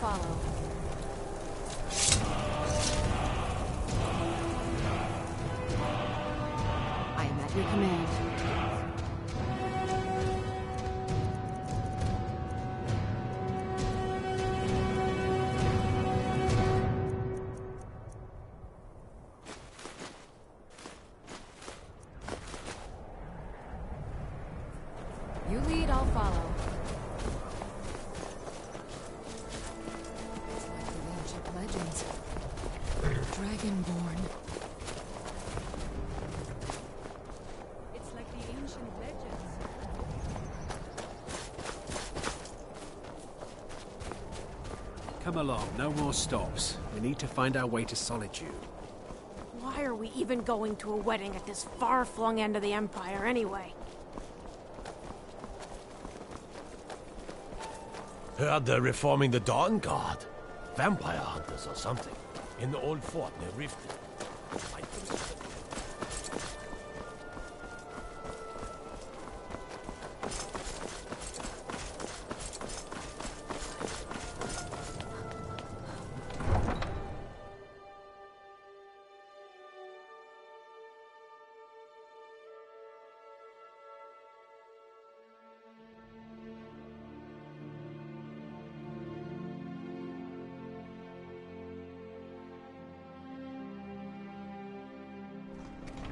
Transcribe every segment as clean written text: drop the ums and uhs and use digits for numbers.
follow. I am at your command. You lead, I'll follow. It's like the ancient legends. Dragonborn. It's like the ancient legends. Come along, no more stops. We need to find our way to Solitude. Why are we even going to a wedding at this far-flung end of the Empire, anyway? Heard they're reforming the Dawn Guard. Vampire hunters or something. In the old fort near Riften. Fight them.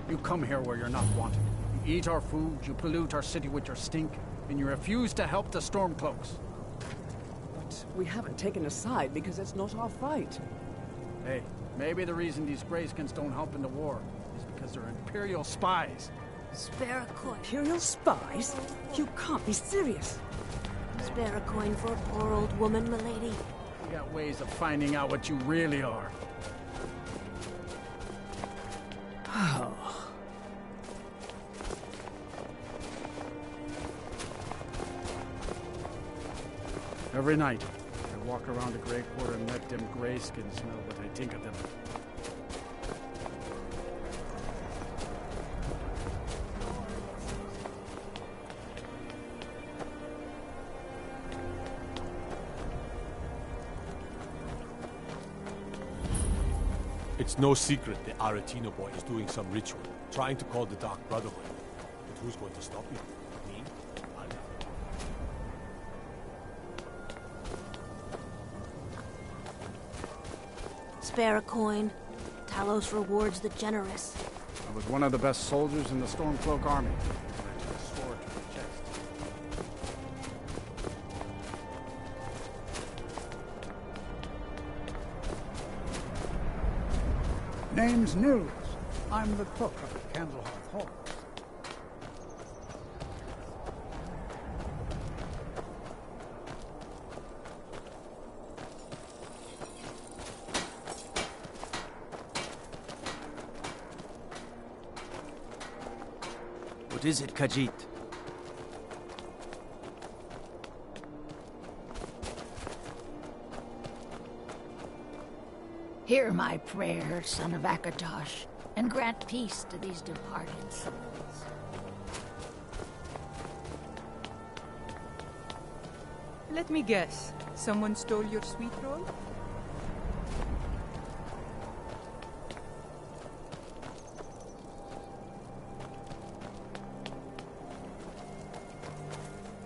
You come here where you're not wanted. You eat our food, you pollute our city with your stink, and you refuse to help the Stormcloaks. But we haven't taken a side because it's not our fight. Hey, maybe the reason these Greyskins don't help in the war is because they're Imperial spies. Spare a coin. Imperial spies? You can't be serious. Spare a coin for a poor old woman, milady. We got ways of finding out what you really are. Oh. Every night, I walk around the Grey Quarter and let them Greyskins know what I think of them. It's no secret the Aretino boy is doing some ritual, trying to call the Dark Brotherhood. But who's going to stop him? Me? I know. Spare a coin. Talos rewards the generous. I was one of the best soldiers in the Stormcloak army. I took a sword to the chest. Name's Nils. I'm the cook of Candlehearth Hall. What is it, Khajiit? Hear my prayer, son of Akatosh, and grant peace to these departed souls. Let me guess. Someone stole your sweet roll?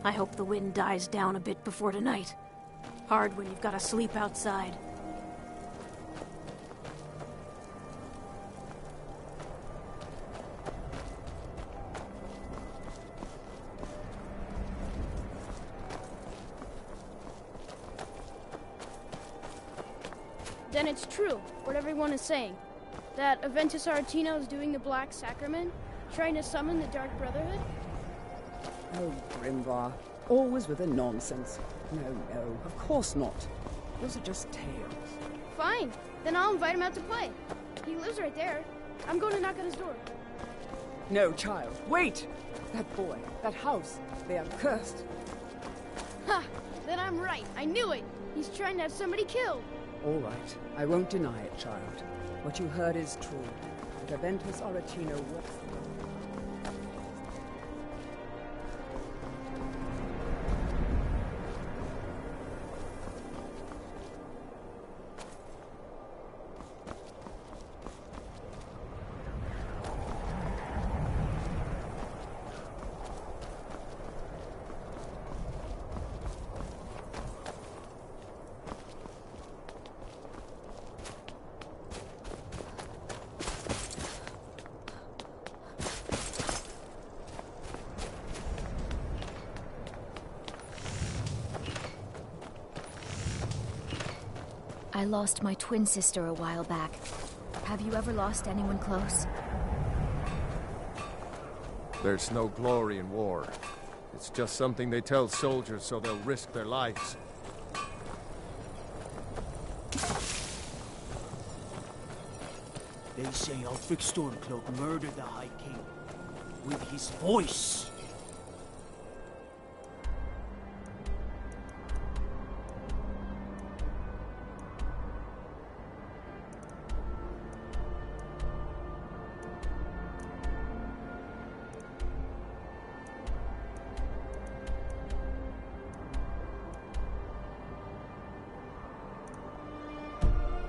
I hope the wind dies down a bit before tonight. Hard when you've got to sleep outside. Then it's true, what everyone is saying. That Aventus Aretino is doing the Black Sacrament, trying to summon the Dark Brotherhood? Oh, Grimvar. Always with the nonsense. No, of course not. Those are just tales. Fine, then I'll invite him out to play. He lives right there. I'm going to knock on his door. No, child. Wait! That boy, that house, they are cursed. Ha! Then I'm right. I knew it. He's trying to have somebody killed. All right. I won't deny it, child. What you heard is true. But Aventus Aretino works. I lost my twin sister a while back. Have you ever lost anyone close? There's no glory in war. It's just something they tell soldiers so they'll risk their lives. They say Ulfric Stormcloak murdered the High King with his voice.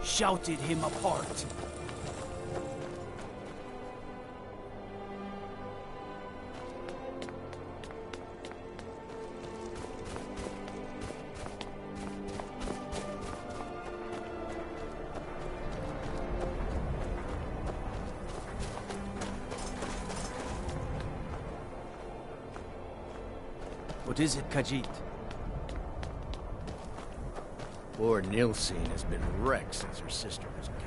Shouted him apart. What is it, Khajiit? Poor Nilsine has been wrecked since her sister was killed.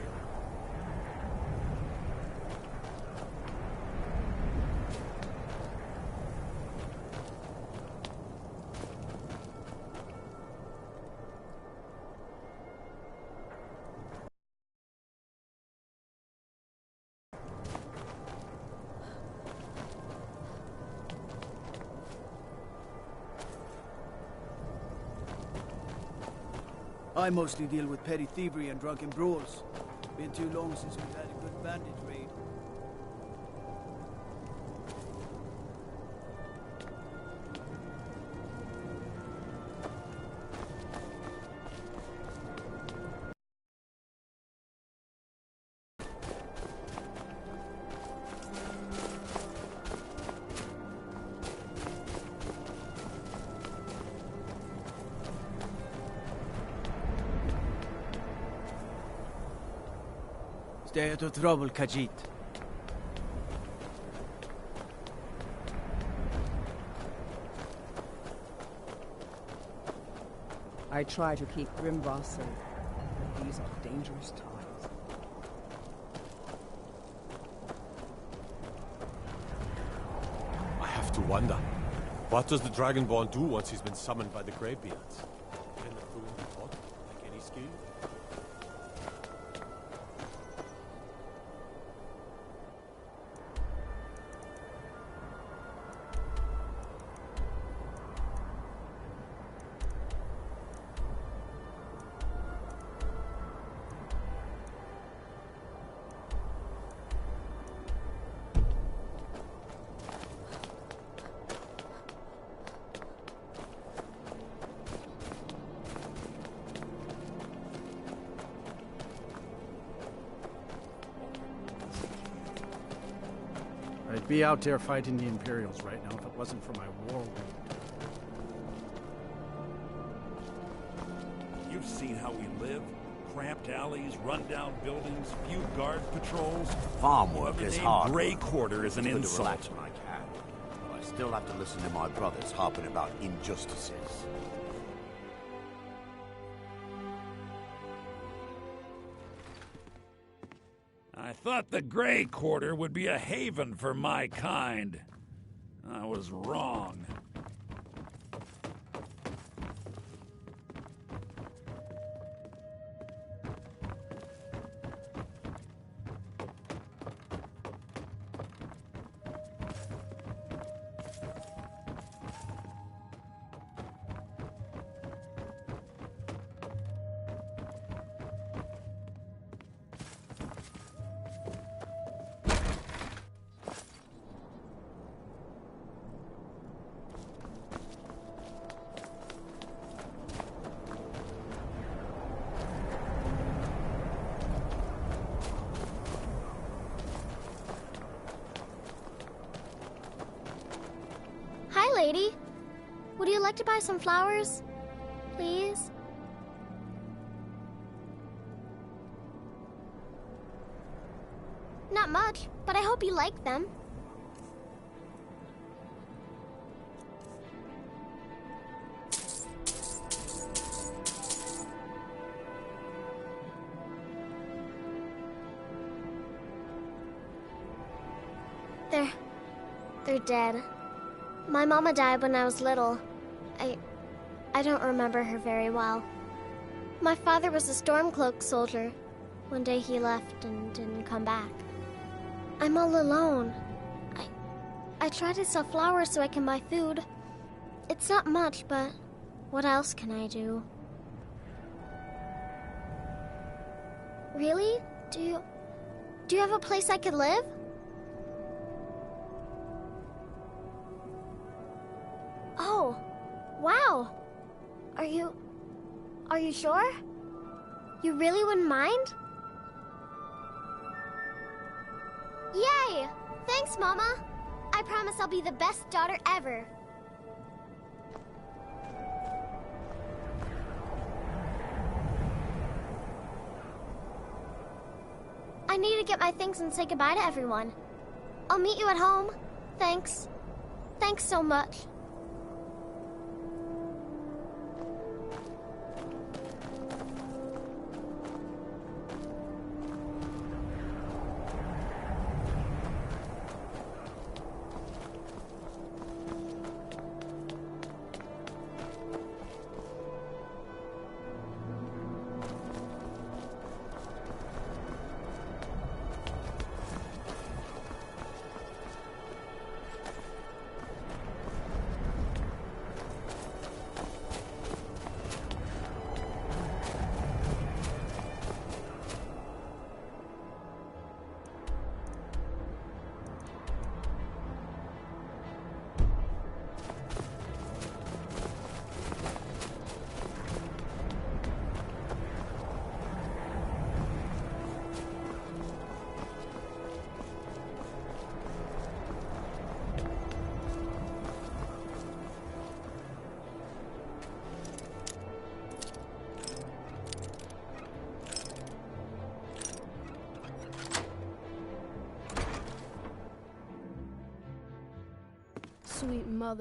I mostly deal with petty thievery and drunken brawls. Been too long since we've had a good bandit raid. Stay out of trouble, Khajiit. I try to keep Grimvar safe, but these are dangerous times. I have to wonder, what does the Dragonborn do once he's been summoned by the Greybeards? Can the fool be taught, like any skill? I'd be out there fighting the Imperials right now if it wasn't for my war wound. You've seen how we live. Cramped alleys, run-down buildings, few guard patrols. Farm work is hard. Grey Quarter is an Good to insult. relax when I can, but I still have to listen to my brothers harping about injustices. I thought the Grey Quarter would be a haven for my kind. I was wrong. Lady, would you like to buy some flowers, please? Not much, but I hope you like them. They're dead. My mama died when I was little. I don't remember her very well. My father was a Stormcloak soldier. One day he left and didn't come back. I'm all alone. I try to sell flowers so I can buy food. It's not much, but what else can I do? Really? Do you have a place I could live? Oh, wow. Are you sure? You really wouldn't mind? Yay! Thanks, Mama. I promise I'll be the best daughter ever. I need to get my things and say goodbye to everyone. I'll meet you at home. Thanks. Thanks so much.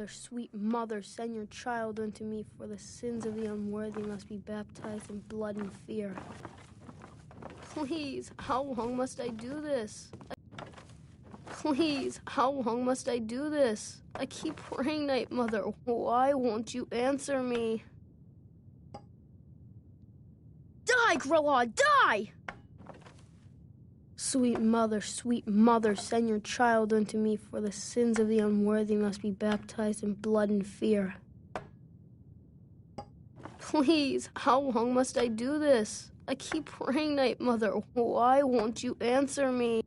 Sweet mother, send your child unto me, for the sins of the unworthy must be baptized in blood and fear. Please, how long must I do this? Please, how long must I do this? I keep praying, Night Mother. Why won't you answer me? Die, Grella, die! Sweet mother, send your child unto me, for the sins of the unworthy must be baptized in blood and fear. Please, how long must I do this? I keep praying, Night Mother. Why won't you answer me?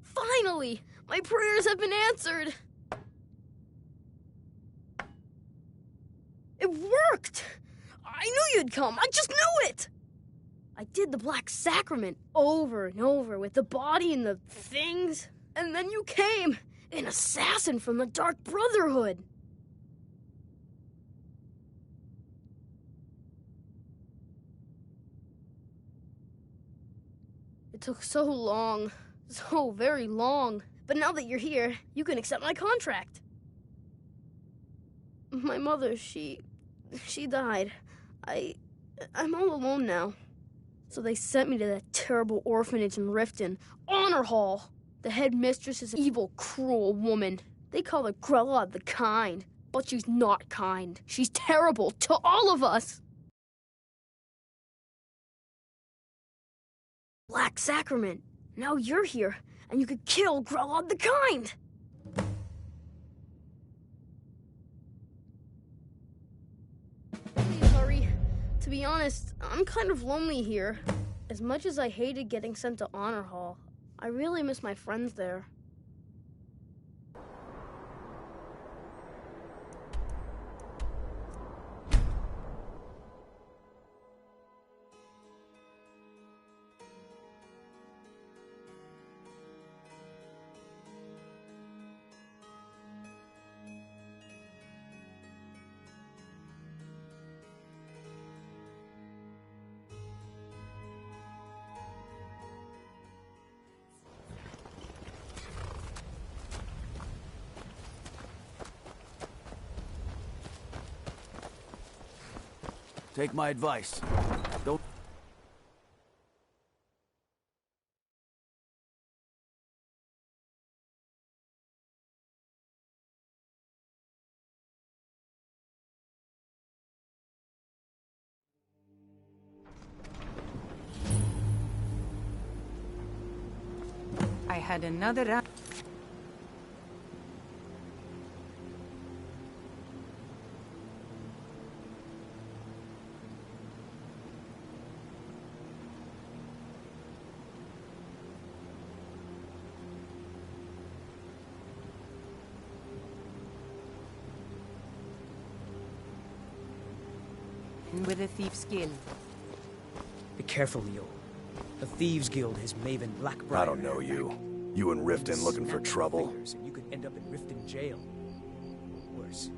Finally! My prayers have been answered! It worked! I knew you'd come! I just knew it! I did the Black Sacrament over and over with the body and the things. And then you came, an assassin from the Dark Brotherhood. It took so long, so very long. But now that you're here, you can accept my contract. My mother, she died. I'm all alone now. So they sent me to that terrible orphanage in Riften, Honor Hall. The headmistress is an evil, cruel woman. They call her Grella the Kind, but she's not kind. She's terrible to all of us. Black Sacrament. Now you're here, and you could kill Grella the Kind. Please hurry. To be honest, I'm kind of lonely here. As much as I hated getting sent to Honor Hall, I really miss my friends there. Take my advice. Don't had another... with a thief's guild. Be careful, Leo. The Thieves Guild has Maven Blackbriar. I don't know you. You and Riften looking for trouble? And you could end up in Riften jail. Worse.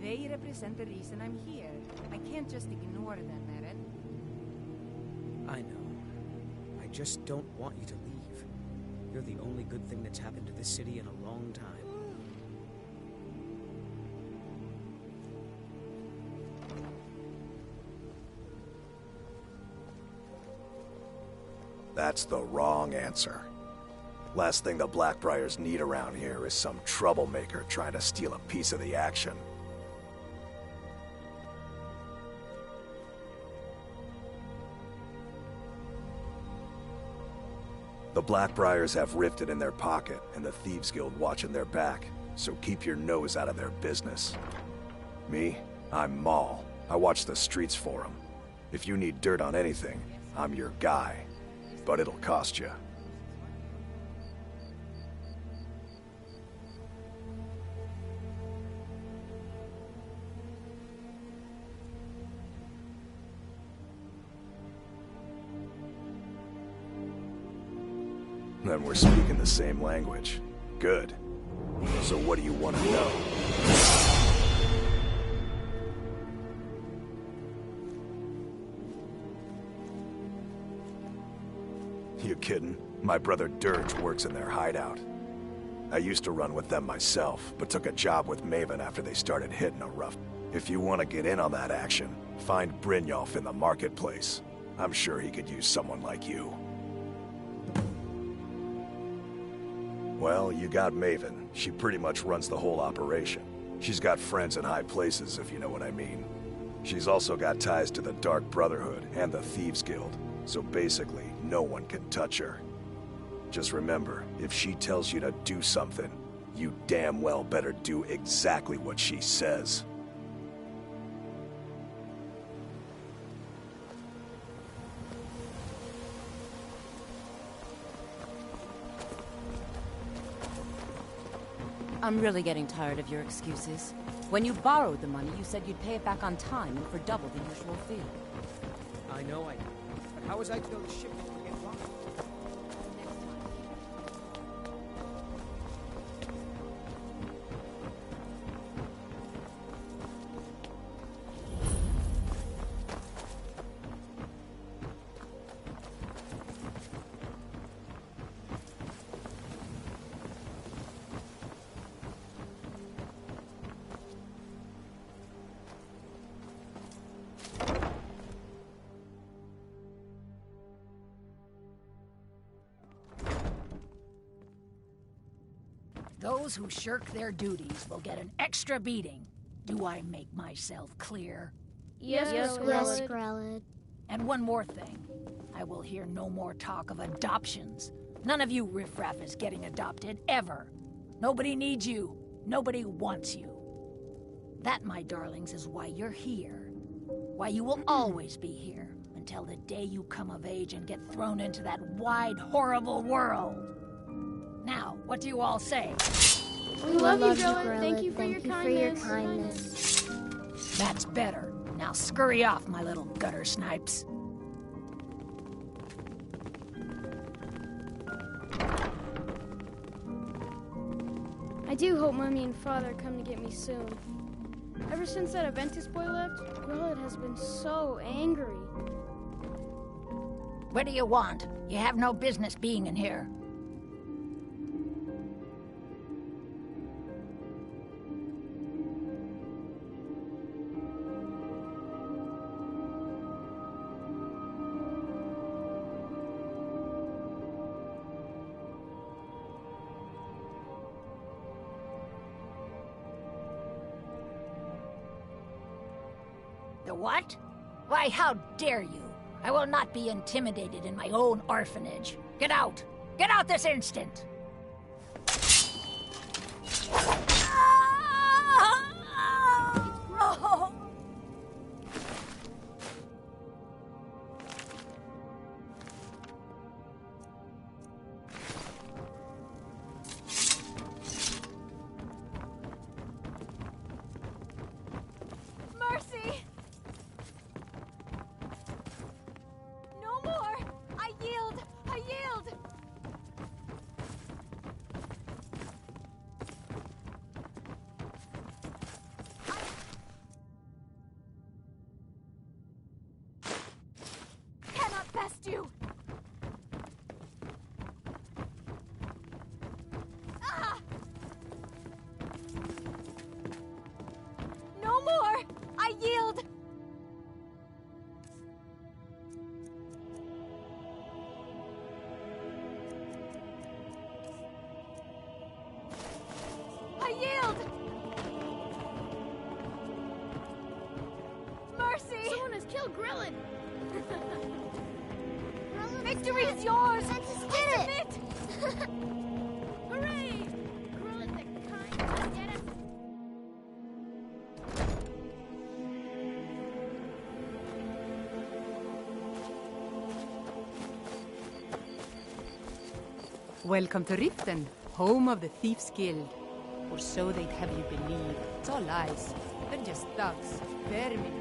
They represent the reason I'm here. I can't just ignore them, Eren. I know. I just don't want you to leave. You're the only good thing that's happened to this city in a long time. That's the wrong answer. Last thing the Blackbriars need around here is some troublemaker trying to steal a piece of the action. The Blackbriars have Riften in their pocket and the Thieves Guild watching their back, so keep your nose out of their business. Me? I'm Maul. I watch the streets for them. If you need dirt on anything, I'm your guy. But it'll cost you. Then we're speaking the same language. Good. So what do you want to know? You kidding? My brother Dirge works in their hideout. I used to run with them myself, but took a job with Maven after they started hitting a rough. If you want to get in on that action, find Brynjolf in the marketplace. I'm sure he could use someone like you. Well, you got Maven. She pretty much runs the whole operation. She's got friends in high places, if you know what I mean. She's also got ties to the Dark Brotherhood and the Thieves Guild. So basically, no one can touch her. Just remember, if she tells you to do something, you damn well better do exactly what she says. I'm really getting tired of your excuses. When you borrowed the money, you said you'd pay it back on time and for double the usual fee. I know. But how was I to know the shipment would get lost? Those who shirk their duties will get an extra beating. Do I make myself clear? Yes, Grelid. And one more thing. I will hear no more talk of adoptions. None of you riffraff is getting adopted, ever. Nobody needs you. Nobody wants you. That, my darlings, is why you're here. Why you will always be here, until the day you come of age and get thrown into that wide, horrible world. Now, what do you all say? We love you, Grelid. Thank you for your kindness. That's better. Now scurry off, my little gutter snipes. I do hope Mummy and Father come to get me soon. Ever since that Aventus boy left, Grelid has been so angry. What do you want? You have no business being in here. The what? Why, how dare you? I will not be intimidated in my own orphanage. Get out! Get out this instant! Mercy! No more! I yield! I yield! I cannot best you! Ah! No more! I yield! I yield! Mercy! Someone has killed Grillin! Victory is yours! I just did it! Submit! Hooray! Grillin the kind did it! Welcome to Riften, home of the Thieves' Guild. Or so they'd have you believe. It's all lies. They're just thugs. Vermin.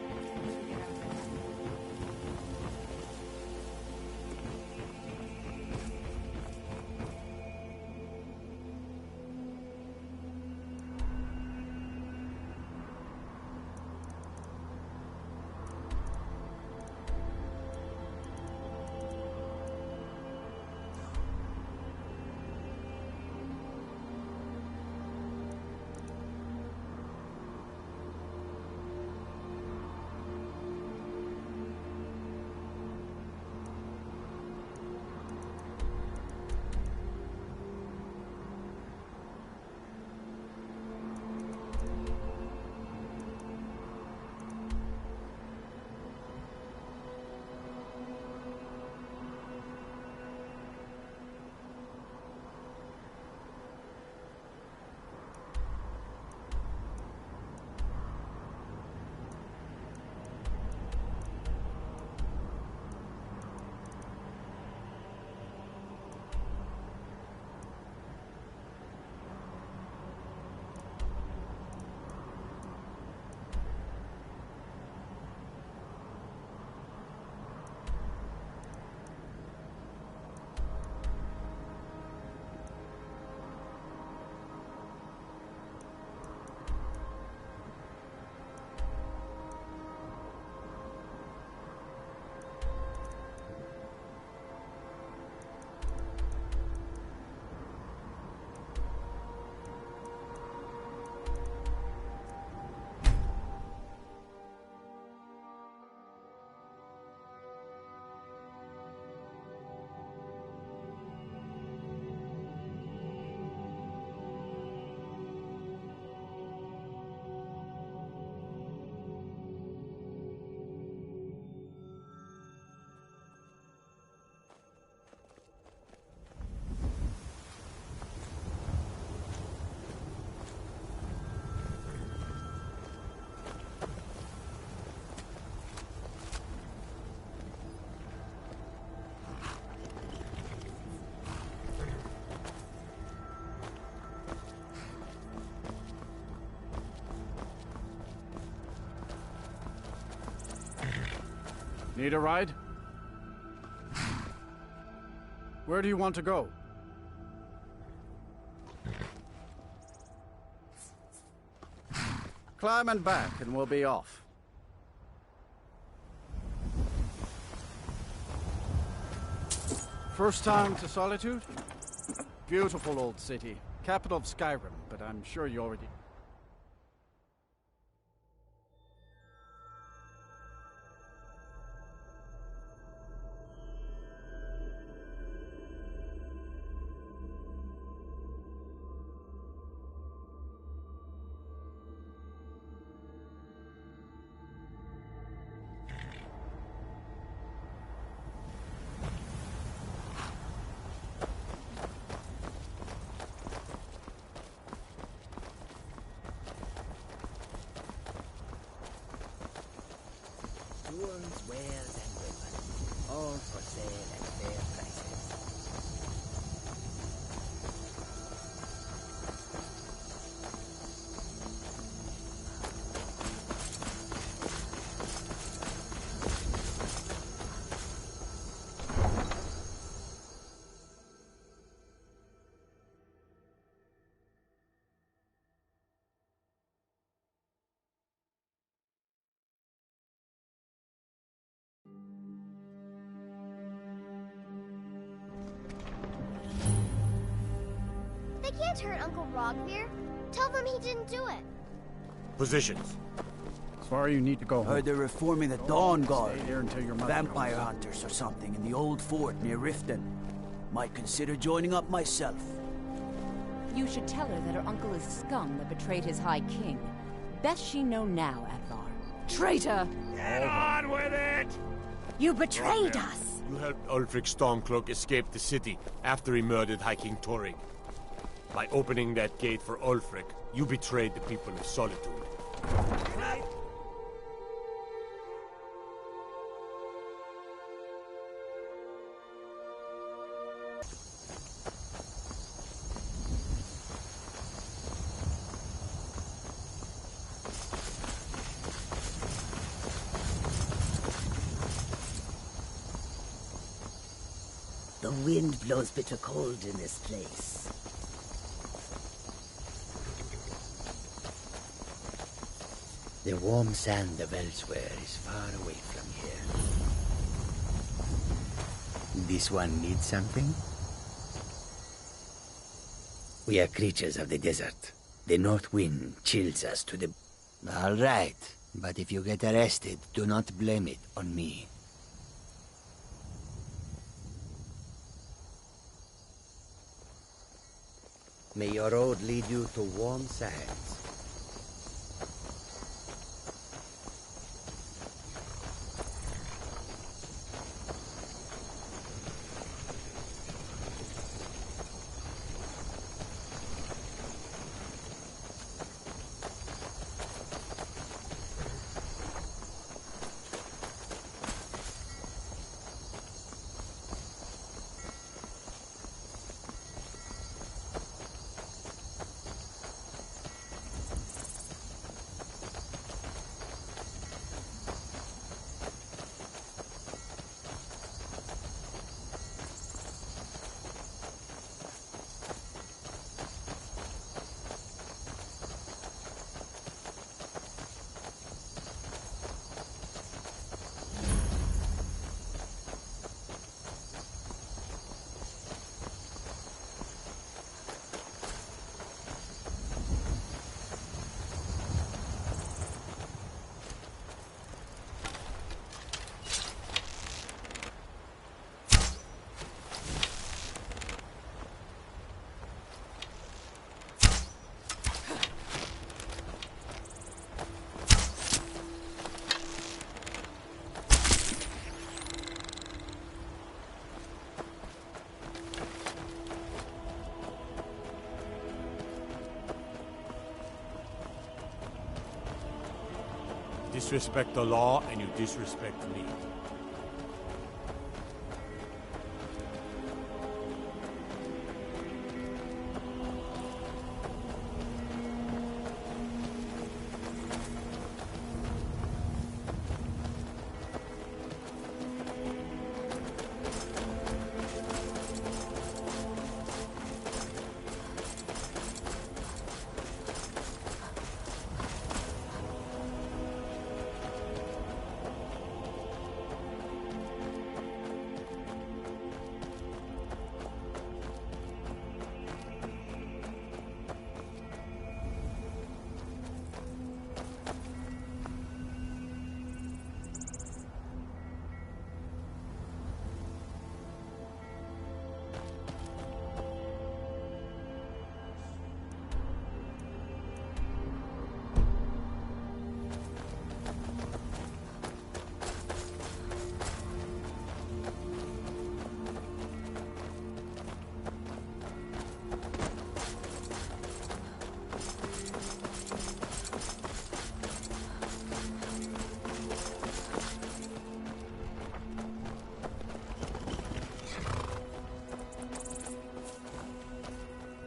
Need a ride? Where do you want to go? Climb and back and we'll be off. First time to Solitude? Beautiful old city. Capital of Skyrim, but I'm sure you already... can't hurt Uncle Rogvir. Tell them he didn't do it. Positions. Sorry, you need to go home. Heard they're reforming the Dawn Guard. Stay here until your mother Vampire comes. hunters or something in the old fort near Riften. Might consider joining up myself. You should tell her that her uncle is scum that betrayed his High King. Best she know now, Advar. Traitor! Get on with it! You betrayed us! You helped Ulfric Stormcloak escape the city after he murdered High King Torrig. By opening that gate for Ulfric, you betrayed the people of Solitude. The wind blows bitter cold in this place. The warm sand of elsewhere is far away from here. This one needs something? We are creatures of the desert. The north wind chills us to the... All right, but if you get arrested, do not blame it on me. May your road lead you to warm sands. Disrespect the law, and you disrespect me.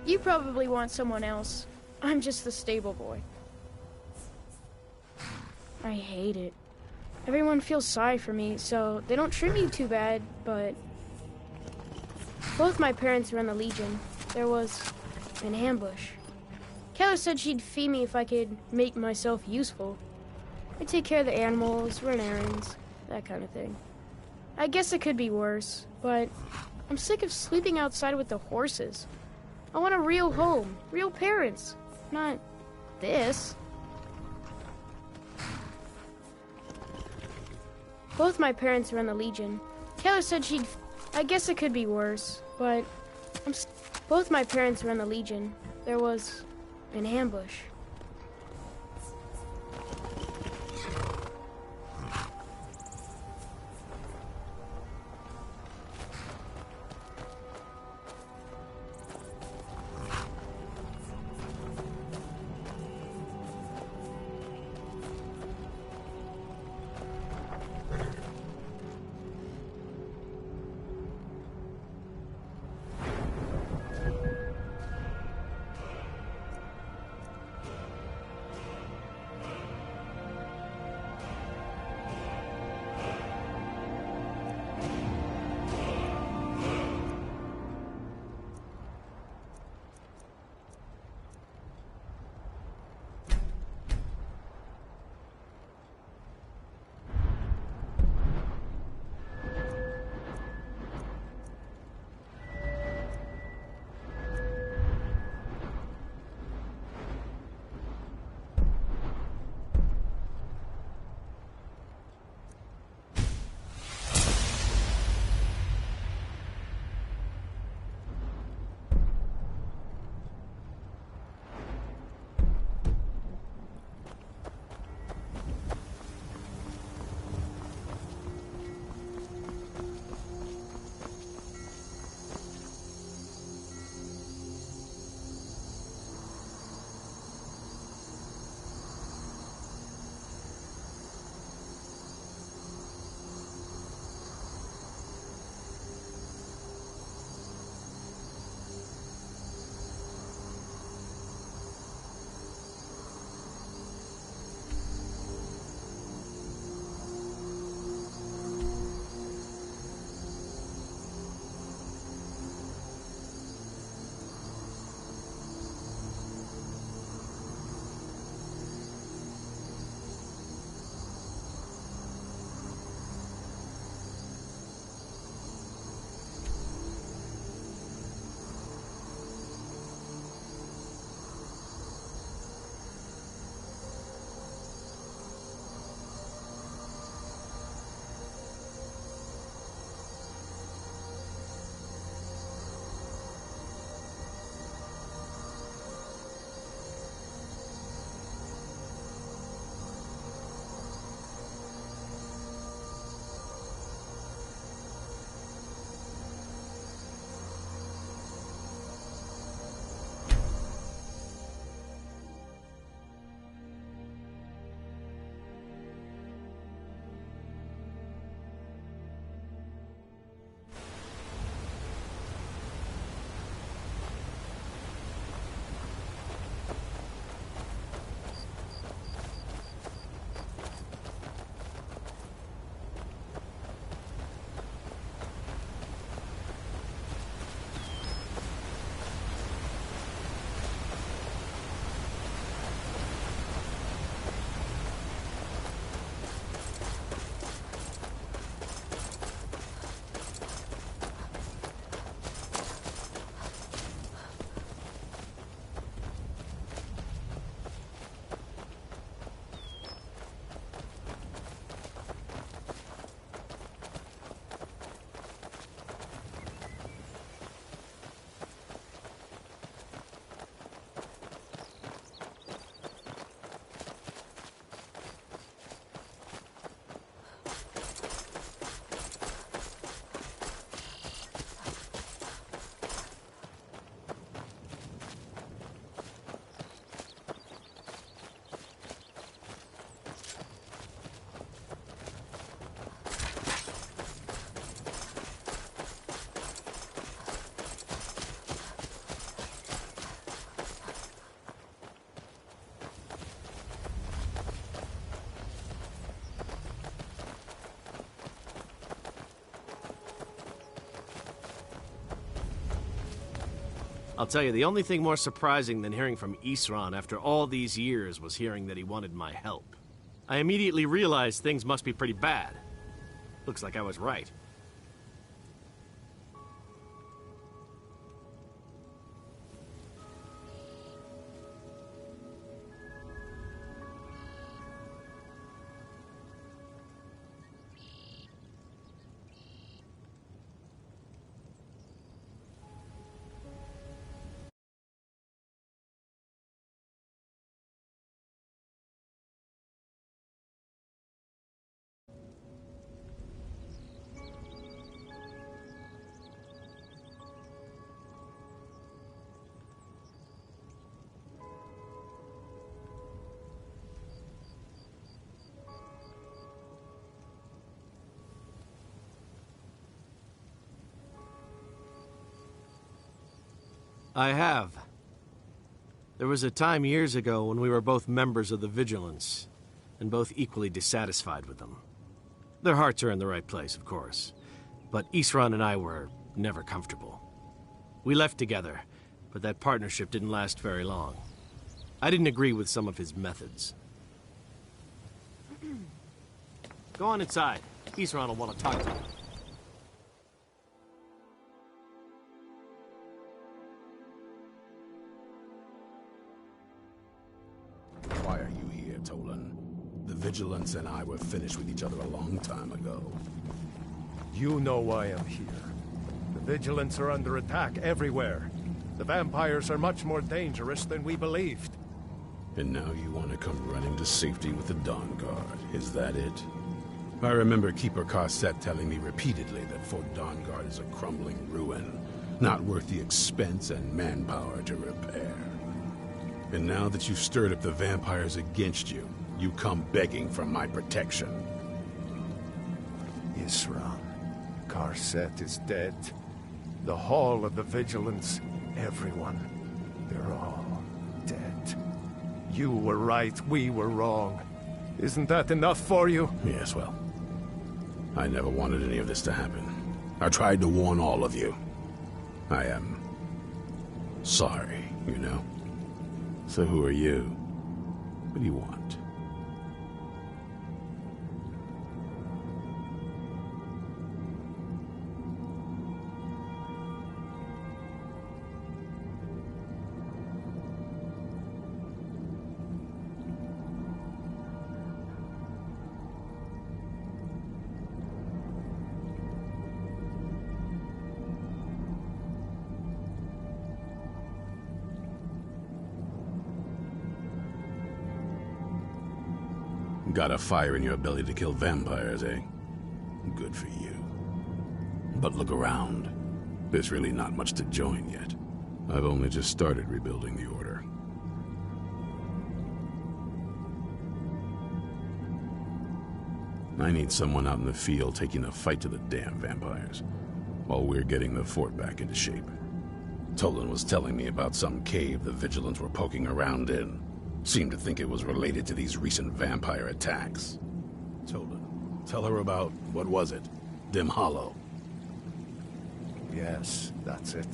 You probably want someone else. I'm just the stable boy. I hate it. Everyone feels sorry for me, so they don't treat me too bad, but... Both my parents were in the Legion. There was an ambush. Keller said she'd feed me if I could make myself useful. I'd take care of the animals, run errands, that kind of thing. I guess it could be worse, but I'm sick of sleeping outside with the horses. I want a real home, real parents, not this. Both my parents were in the Legion. Kayla said she'd... I guess it could be worse, but... Both my parents were in the Legion. There was an ambush. I'll tell you, the only thing more surprising than hearing from Isran after all these years was hearing that he wanted my help. I immediately realized things must be pretty bad. Looks like I was right. I have. There was a time years ago when we were both members of the Vigilance, and both equally dissatisfied with them. Their hearts are in the right place, of course, but Isran and I were never comfortable. We left together, but that partnership didn't last very long. I didn't agree with some of his methods. Go on inside. Isran will want to talk to you. Why are you here, Tolan? The Vigilance and I were finished with each other a long time ago. You know why I'm here. The Vigilance are under attack everywhere. The vampires are much more dangerous than we believed. And now you want to come running to safety with the Dawn Guard, is that it? I remember Keeper Carset telling me repeatedly that Fort Dawn Guard is a crumbling ruin, not worth the expense and manpower to repair. And now that you've stirred up the vampires against you, you come begging for my protection. Isran, Carset is dead. The Hall of the Vigilance, everyone, they're all dead. You were right, we were wrong. Isn't that enough for you? Yes, well, I never wanted any of this to happen. I tried to warn all of you. I am sorry, you know. So who are you? What do you want? Got a fire in your belly to kill vampires, eh? Good for you. But look around. There's really not much to join yet. I've only just started rebuilding the Order. I need someone out in the field taking the fight to the damn vampires, while we're getting the fort back into shape. Tolan was telling me about some cave the Vigilants were poking around in. Seemed to think it was related to these recent vampire attacks. Tolan, tell her about, what was it? Dim Hollow. Yes, that's it.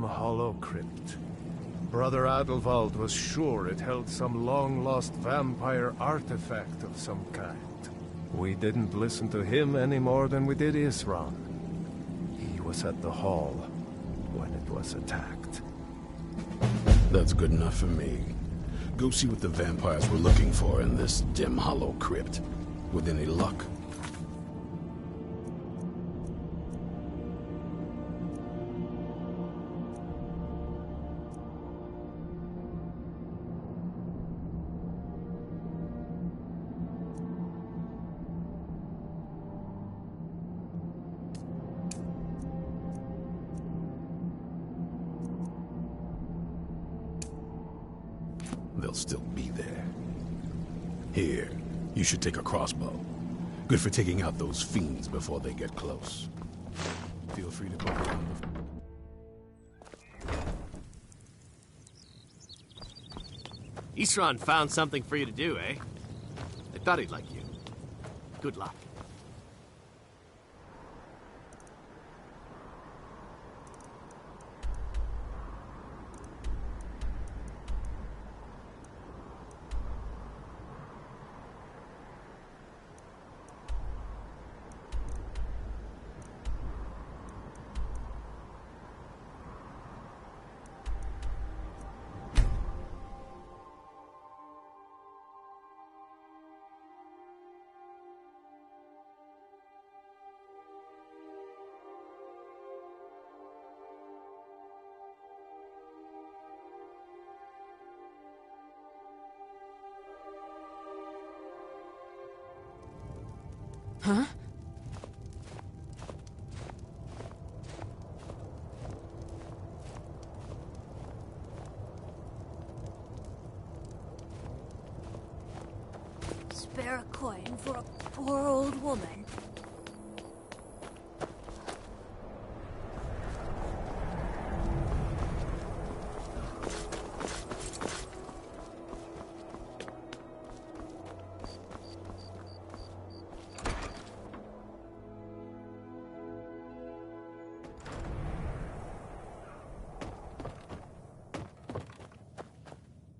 Hollow Crypt. Brother Adelwald was sure it held some long-lost vampire artifact of some kind. We didn't listen to him any more than we did Isran. He was at the hall when it was attacked. That's good enough for me. Go see what the vampires were looking for in this Dim Hollow Crypt. With any luck, they'll still be there. Here, you should take a crossbow. Good for taking out those fiends before they get close. Feel free to call around. Isran found something for you to do, eh? I thought he'd like you. Good luck. Huh? coin for a poor old woman.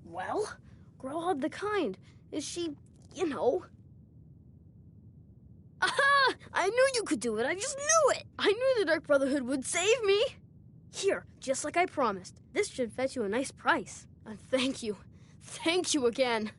Well, Growhub the Kind. Is she, you know... Aha! I knew you could do it. I just knew it. I knew the Dark Brotherhood would save me. Here, just like I promised. This should fetch you a nice price. And thank you. Thank you again.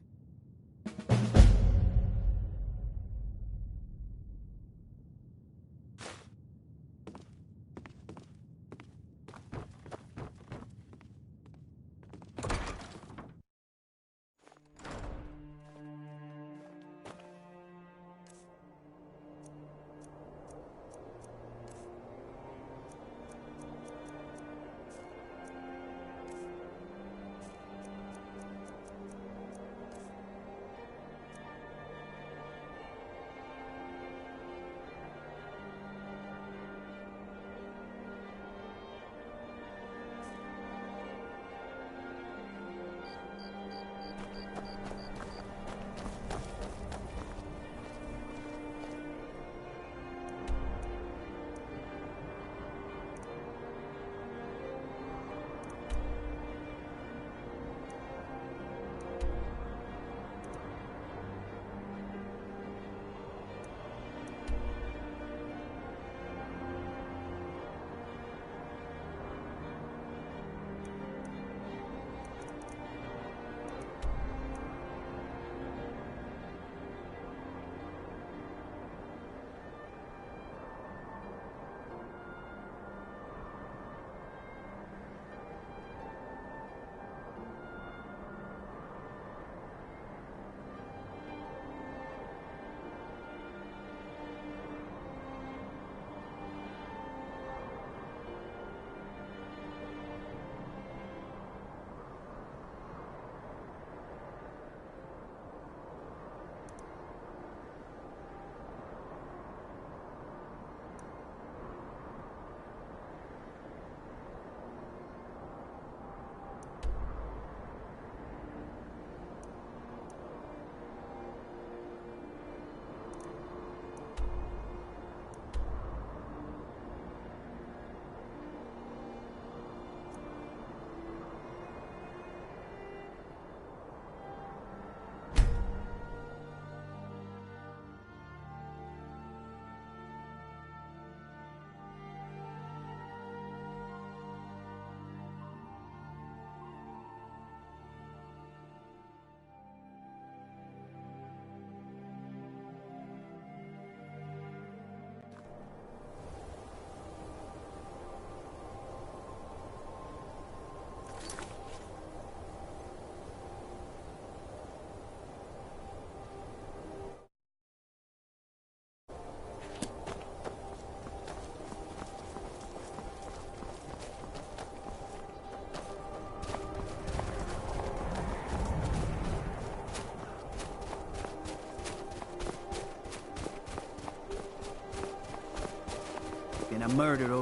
Been a murder,